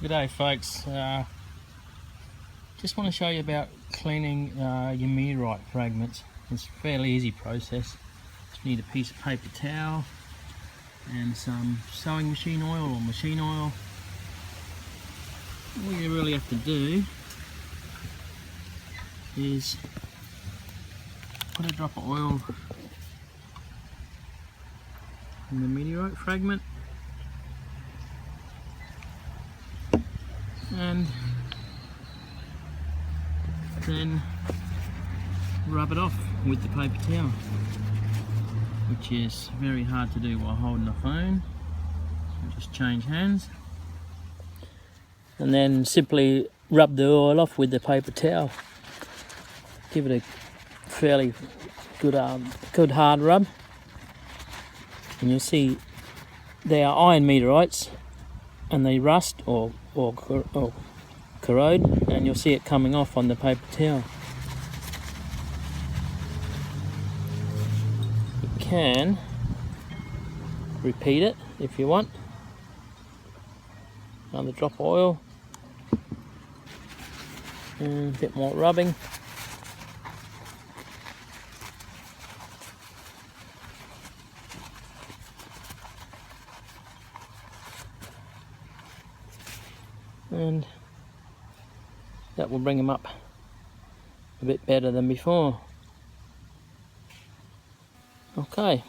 G'day folks, just want to show you about cleaning your meteorite fragments. It's a fairly easy process. Just need a piece of paper towel and some sewing machine oil or machine oil. All you really have to do is put a drop of oil in the meteorite fragment and then rub it off with the paper towel, which is very hard to do while holding the phone. So just change hands and then simply rub the oil off with the paper towel. Give it a fairly good hard rub, and you'll see they are iron meteorites and they rust or corrode, and you'll see it coming off on the paper towel. You can repeat it if you want. Another drop of oil and a bit more rubbing. And that will bring them up a bit better than before. Okay.